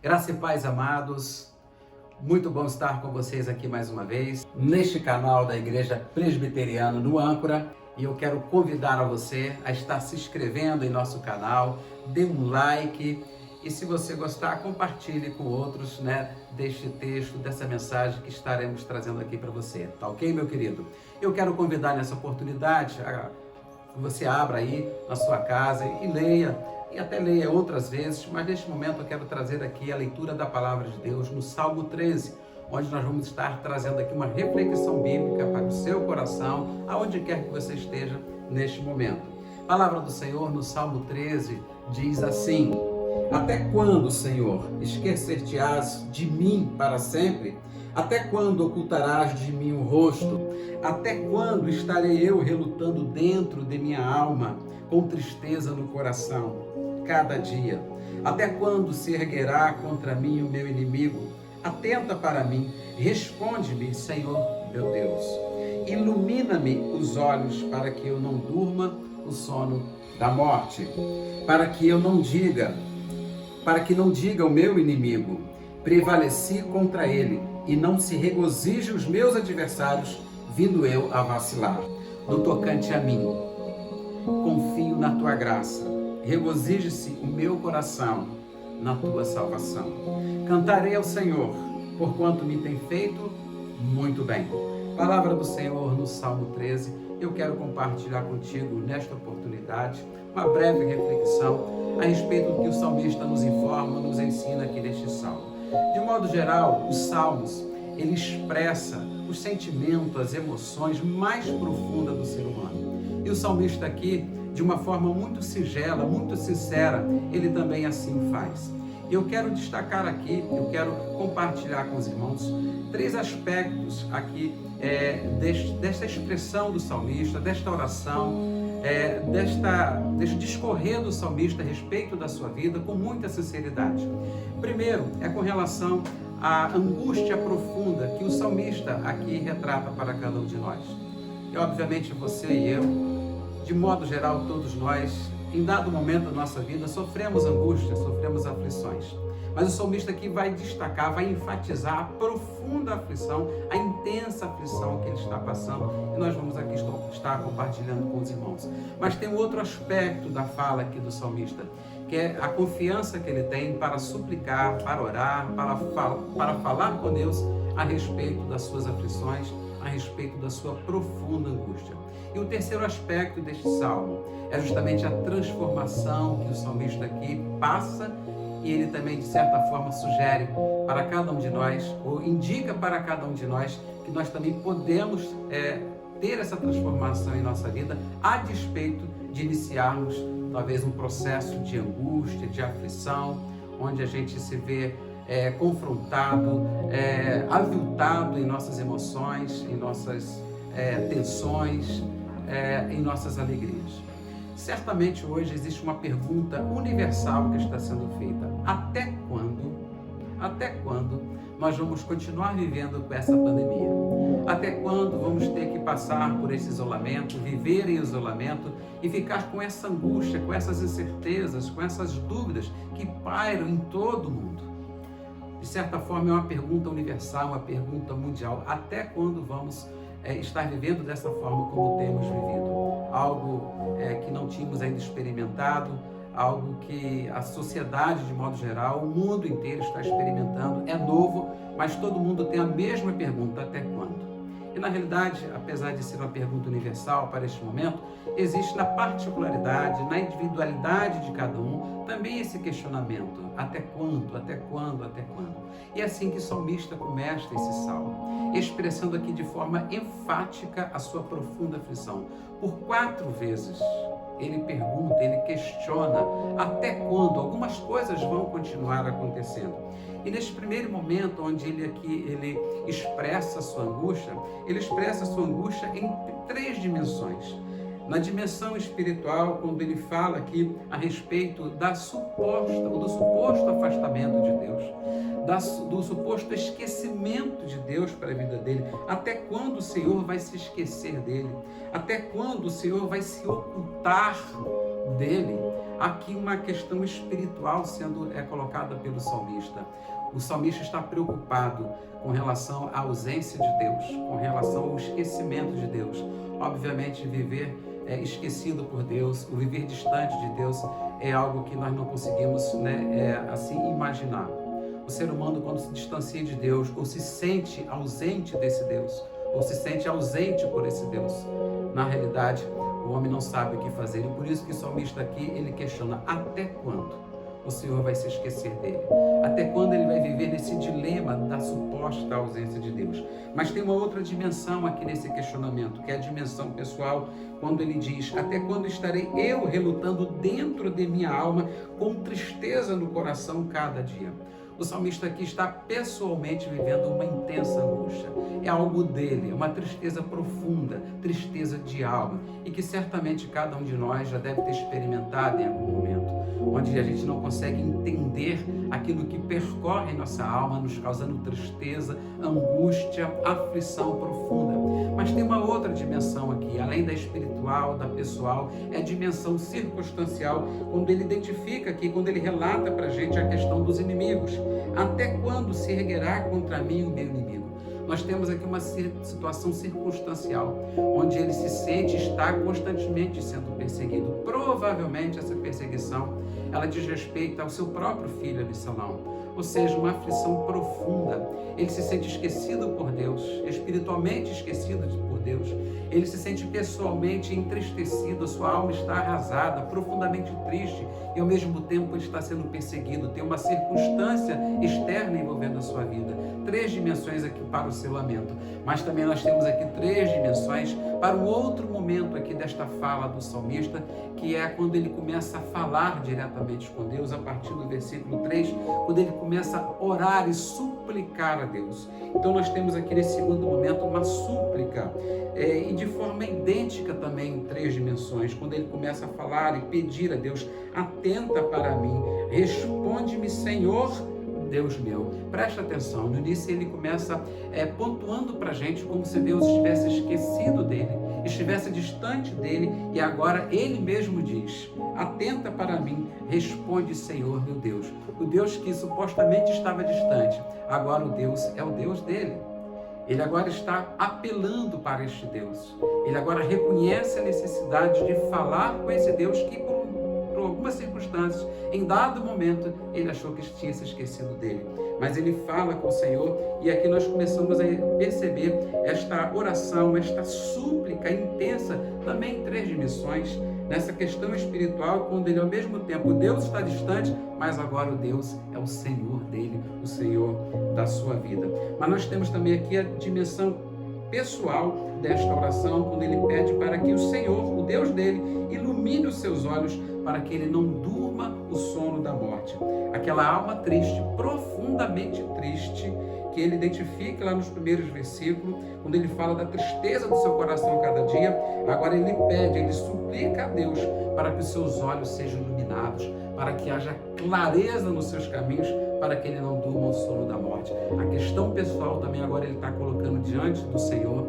Graça e paz, amados. Muito bom estar com vocês aqui mais uma vez, neste canal da Igreja Presbiteriana no Âncora. E eu quero convidar a você a estar se inscrevendo em nosso canal, dê um like e, se você gostar, compartilhe com outros, deste texto, dessa mensagem que estaremos trazendo aqui para você. Tá ok, meu querido? Eu quero convidar nessa oportunidade a que você abra aí na sua casa e leia, e até leia outras vezes, mas neste momento eu quero trazer aqui a leitura da Palavra de Deus no Salmo 13, onde nós vamos estar trazendo aqui uma reflexão bíblica para o seu coração, aonde quer que você esteja neste momento. A palavra do Senhor no Salmo 13 diz assim: Até quando, Senhor, esquecer-te-ás de mim para sempre? Até quando ocultarás de mim o rosto? Até quando estarei eu relutando dentro de minha alma, com tristeza no coração, cada dia? Até quando se erguerá contra mim o meu inimigo? Atenta para mim, responde-me, Senhor meu Deus. Ilumina-me os olhos para que eu não durma o sono da morte, para que não diga o meu inimigo, prevaleci contra ele, e não se regozije os meus adversários, vindo eu a vacilar. No tocante a mim, confio na tua graça, regozije-se o meu coração na tua salvação. Cantarei ao Senhor, porquanto me tem feito muito bem. Palavra do Senhor no Salmo 13, eu quero compartilhar contigo nesta oportunidade uma breve reflexão a respeito do que o salmista nos informa, nos ensina aqui neste salmo. De modo geral, os salmos, ele expressa os sentimentos, as emoções mais profundas do ser humano. E o salmista aqui, de uma forma muito singela, muito sincera, ele também assim faz. Eu quero destacar aqui, eu quero compartilhar com os irmãos três aspectos aqui desta expressão do salmista, desta oração, deste discorrer do salmista a respeito da sua vida com muita sinceridade. Primeiro, é com relação à angústia profunda que o salmista aqui retrata para cada um de nós. E obviamente você e eu, de modo geral todos nós, em dado momento da nossa vida, sofremos angústias, sofremos aflições. Mas o salmista aqui vai destacar, vai enfatizar a profunda aflição, a intensa aflição que ele está passando, e nós vamos aqui estar compartilhando com os irmãos. Mas tem um outro aspecto da fala aqui do salmista, que é a confiança que ele tem para suplicar, para orar, para falar com Deus a respeito das suas aflições, a respeito da sua profunda angústia. E o terceiro aspecto deste salmo é justamente a transformação que o salmista aqui passa, e ele também, de certa forma, sugere para cada um de nós, ou indica para cada um de nós, que nós também podemos ter essa transformação em nossa vida, a despeito de iniciarmos, talvez, um processo de angústia, de aflição, onde a gente se vê confrontado, aviltado em nossas emoções, em nossas tensões, em nossas alegrias. Certamente hoje existe uma pergunta universal que está sendo feita: até quando nós vamos continuar vivendo com essa pandemia? Até quando vamos ter que passar por esse isolamento, viver em isolamento e ficar com essa angústia, com essas incertezas, com essas dúvidas que pairam em todo o mundo? De certa forma é uma pergunta universal, uma pergunta mundial. Até quando vamos estar vivendo dessa forma como temos vivido? Algo que não tínhamos ainda experimentado, algo que a sociedade, de modo geral, o mundo inteiro está experimentando. É novo, mas todo mundo tem a mesma pergunta: até quando? E na realidade, apesar de ser uma pergunta universal para este momento, existe na particularidade, na individualidade de cada um, também esse questionamento: até quando, até quando, até quando? E é assim que o salmista começa esse salmo, expressando aqui de forma enfática a sua profunda aflição. Por 4 vezes ele pergunta, ele questiona até quando algumas coisas vão continuar acontecendo. E neste primeiro momento, onde ele expressa a sua angústia, ele expressa a sua angústia em 3 dimensões. Na dimensão espiritual, quando ele fala aqui a respeito do suposto afastamento de Deus, do suposto esquecimento de Deus para a vida dele. Até quando o Senhor vai se esquecer dele? Até quando o Senhor vai se ocultar dele, aqui uma questão espiritual sendo colocada pelo salmista. O salmista está preocupado com relação à ausência de Deus, com relação ao esquecimento de Deus. Obviamente, viver esquecido por Deus, o viver distante de Deus é algo que nós não conseguimos assim imaginar. O ser humano, quando se distancia de Deus, ou se sente ausente desse Deus, ou se sente ausente por esse Deus, na realidade, o homem não sabe o que fazer. E por isso que o salmista aqui, ele questiona: até quando o Senhor vai se esquecer dele? Até quando ele vai viver nesse dilema da suposta ausência de Deus? Mas tem uma outra dimensão aqui nesse questionamento, que é a dimensão pessoal, quando ele diz: até quando estarei eu relutando dentro de minha alma, com tristeza no coração cada dia? O salmista aqui está pessoalmente vivendo uma intensa angústia. É algo dele, é uma tristeza profunda, tristeza de alma, e que certamente cada um de nós já deve ter experimentado em algum momento, onde a gente não consegue entender aquilo que percorre nossa alma, nos causando tristeza, angústia, aflição profunda. Mas tem uma outra dimensão aqui, além da espiritual, da pessoal, é a dimensão circunstancial, quando ele identifica aqui, quando ele relata para a gente a questão dos inimigos. Até quando se erguerá contra mim o meu inimigo? Nós temos aqui uma situação circunstancial, onde ele se sente estar constantemente sendo perseguido. Provavelmente essa perseguição, ela diz respeito ao seu próprio filho Absalão, ou seja, uma aflição profunda. Ele se sente esquecido por Deus, espiritualmente esquecido por Deus. Ele se sente pessoalmente entristecido, a sua alma está arrasada, profundamente triste, e ao mesmo tempo ele está sendo perseguido. Tem uma circunstância externa envolvendo a sua vida. 3 dimensões aqui para o seu lamento. Mas também nós temos aqui 3 dimensões para um outro momento aqui desta fala do salmista, que é quando ele começa a falar diretamente com Deus, a partir do versículo 3, quando ele começa a orar e suplicar a Deus. Então nós temos aqui nesse segundo momento uma súplica, e de forma idêntica também em 3 dimensões, quando ele começa a falar e pedir a Deus: atenta para mim, responde-me, Senhor Deus meu. Presta atenção, no início ele começa pontuando para a gente como se Deus estivesse esquecido dele, estivesse distante dele, e agora ele mesmo diz: atenta para mim, responde, Senhor meu Deus. O Deus que supostamente estava distante, agora o Deus é o Deus dele. Ele agora está apelando para este Deus. Ele agora reconhece a necessidade de falar com esse Deus que, por algumas circunstâncias, em dado momento, ele achou que tinha se esquecido dele. Mas ele fala com o Senhor, e aqui nós começamos a perceber esta oração, esta súplica intensa, também em 3 dimensões, nessa questão espiritual, quando ele ao mesmo tempo, Deus está distante, mas agora o Deus é o Senhor dele, o Senhor da sua vida. Mas nós temos também aqui a dimensão pessoal desta oração, quando ele pede para que o Senhor, o Deus dele, ilumine os seus olhos para que ele não durma o sono da morte. Aquela alma triste, profundamente triste, que ele identifica lá nos primeiros versículos, quando ele fala da tristeza do seu coração a cada dia. Agora ele pede, ele suplica a Deus para que os seus olhos sejam iluminados, para que haja clareza nos seus caminhos, para que ele não durma o sono da morte. A questão pessoal também agora ele está colocando diante do Senhor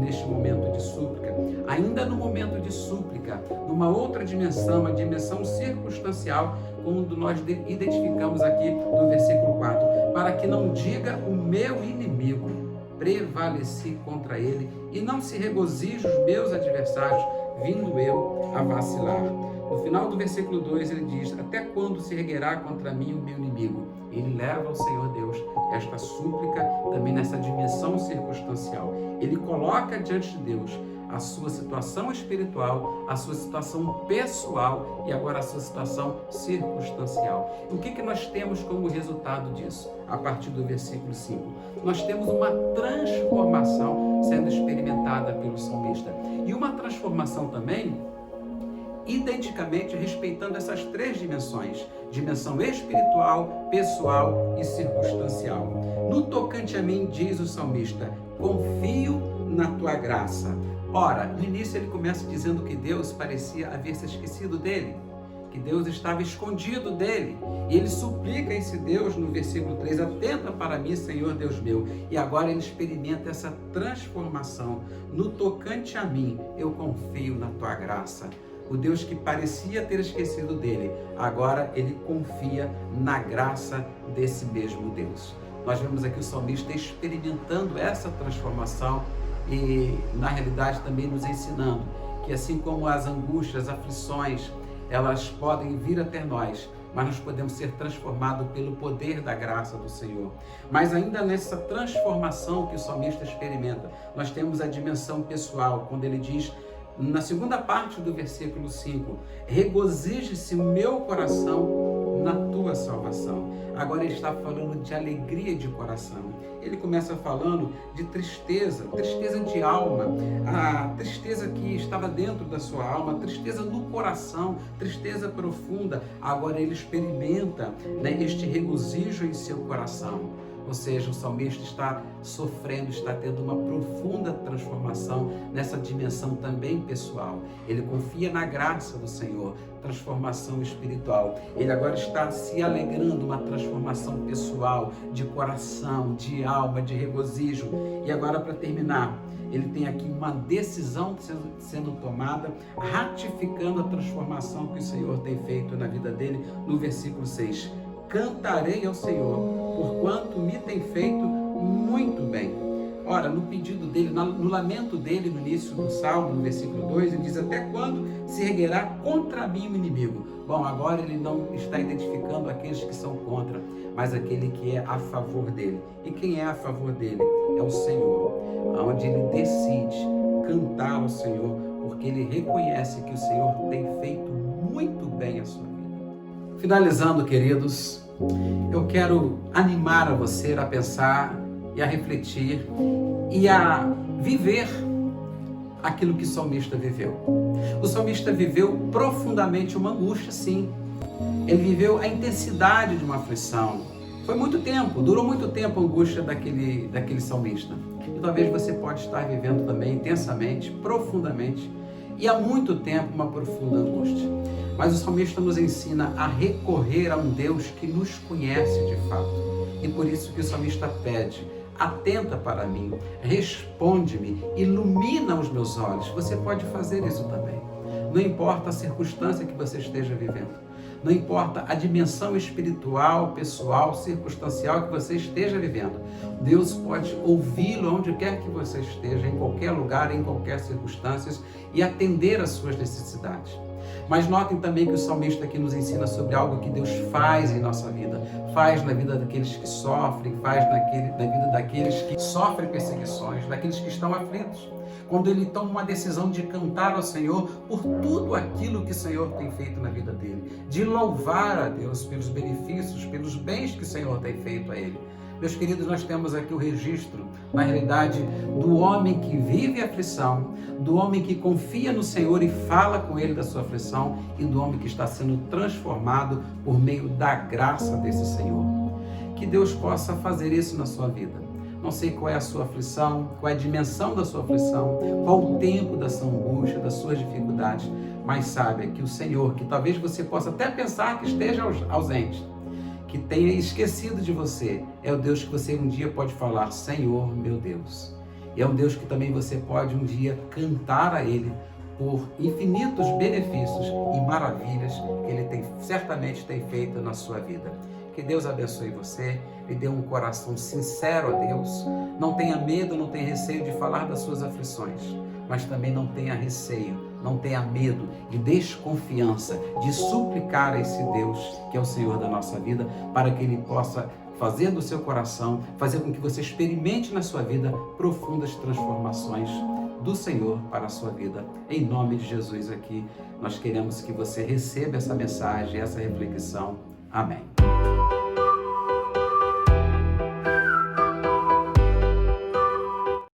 neste momento de súplica. Ainda no momento de súplica, numa outra dimensão, a dimensão circunstancial, quando nós identificamos aqui no versículo 4, para que não diga o meu inimigo, prevaleci contra ele, e não se regozije os meus adversários, vindo eu a vacilar. No final do versículo 2 ele diz: até quando se erguerá contra mim o meu inimigo? Ele leva ao Senhor Deus esta súplica também nessa dimensão circunstancial. Ele coloca diante de Deus a sua situação espiritual, a sua situação pessoal e agora a sua situação circunstancial. O que nós temos como resultado disso? A partir do versículo 5, nós temos uma transformação sendo experimentada pelo salmista. E uma transformação também identicamente respeitando essas 3 dimensões: dimensão espiritual, pessoal e circunstancial. No tocante a mim, diz o salmista, confio na tua graça. Ora, no início ele começa dizendo que Deus parecia haver se esquecido dele, que Deus estava escondido dele, e ele suplica a esse Deus no versículo 3, atenta para mim, Senhor Deus meu. E agora ele experimenta essa transformação. No tocante a mim, eu confio na tua graça. O Deus que parecia ter esquecido dele, agora ele confia na graça desse mesmo Deus. Nós vemos aqui o salmista experimentando essa transformação e, na realidade, também nos ensinando que, assim como as angústias, as aflições, elas podem vir até nós, mas nós podemos ser transformados pelo poder da graça do Senhor. Mas ainda nessa transformação que o salmista experimenta, nós temos a dimensão pessoal, quando ele diz, na segunda parte do versículo 5, regozije-se o meu coração na tua salvação. Agora ele está falando de alegria de coração. Ele começa falando de tristeza, tristeza de alma, a tristeza que estava dentro da sua alma, tristeza no coração, tristeza profunda. Agora ele experimenta, este regozijo em seu coração. Ou seja, o salmista está sofrendo, está tendo uma profunda transformação nessa dimensão também pessoal. Ele confia na graça do Senhor, transformação espiritual. Ele agora está se alegrando, uma transformação pessoal, de coração, de alma, de regozijo. E agora, para terminar, ele tem aqui uma decisão sendo tomada, ratificando a transformação que o Senhor tem feito na vida dele, no versículo 6. Cantarei ao Senhor, porquanto me tem feito muito bem. Ora, no pedido dele, no lamento dele, no início do Salmo, no versículo 2, ele diz, até quando se erguerá contra mim o inimigo? Bom, agora ele não está identificando aqueles que são contra, mas aquele que é a favor dele. E quem é a favor dele? É o Senhor, onde ele decide cantar ao Senhor, porque ele reconhece que o Senhor tem feito muito bem a sua vida. Finalizando, queridos, eu quero animar a você a pensar e a refletir e a viver aquilo que o salmista viveu. O salmista viveu profundamente uma angústia, sim. Ele viveu a intensidade de uma aflição. Foi muito tempo, durou muito tempo a angústia daquele salmista. E talvez você pode estar vivendo também intensamente, profundamente, e há muito tempo uma profunda angústia. Mas o salmista nos ensina a recorrer a um Deus que nos conhece de fato. E por isso que o salmista pede, atenta para mim, responde-me, ilumina os meus olhos. Você pode fazer isso também. Não importa a circunstância que você esteja vivendo. Não importa a dimensão espiritual, pessoal, circunstancial que você esteja vivendo. Deus pode ouvi-lo onde quer que você esteja, em qualquer lugar, em qualquer circunstância, e atender às suas necessidades. Mas notem também que o salmista aqui nos ensina sobre algo que Deus faz em nossa vida. Faz na vida daqueles que sofrem, faz na vida daqueles que sofrem perseguições, daqueles que estão aflitos. Quando ele toma uma decisão de cantar ao Senhor por tudo aquilo que o Senhor tem feito na vida dele, de louvar a Deus pelos benefícios, pelos bens que o Senhor tem feito a ele. Meus queridos, nós temos aqui o registro, na realidade, do homem que vive a aflição, do homem que confia no Senhor e fala com ele da sua aflição, e do homem que está sendo transformado por meio da graça desse Senhor. Que Deus possa fazer isso na sua vida. Não sei qual é a sua aflição, qual é a dimensão da sua aflição, qual o tempo da sua angústia, das suas dificuldades, mas saiba que o Senhor, que talvez você possa até pensar que esteja ausente, que tenha esquecido de você, é o Deus que você um dia pode falar, Senhor, meu Deus. E é um Deus que também você pode um dia cantar a Ele por infinitos benefícios e maravilhas que Ele certamente tem feito na sua vida. Que Deus abençoe você, lhe dê um coração sincero a Deus. Não tenha medo, não tenha receio de falar das suas aflições, mas também não tenha receio, não tenha medo e desconfiança de suplicar a esse Deus, que é o Senhor da nossa vida, para que Ele possa fazer do seu coração, fazer com que você experimente na sua vida profundas transformações do Senhor para a sua vida. Em nome de Jesus aqui, nós queremos que você receba essa mensagem, essa reflexão. Amém.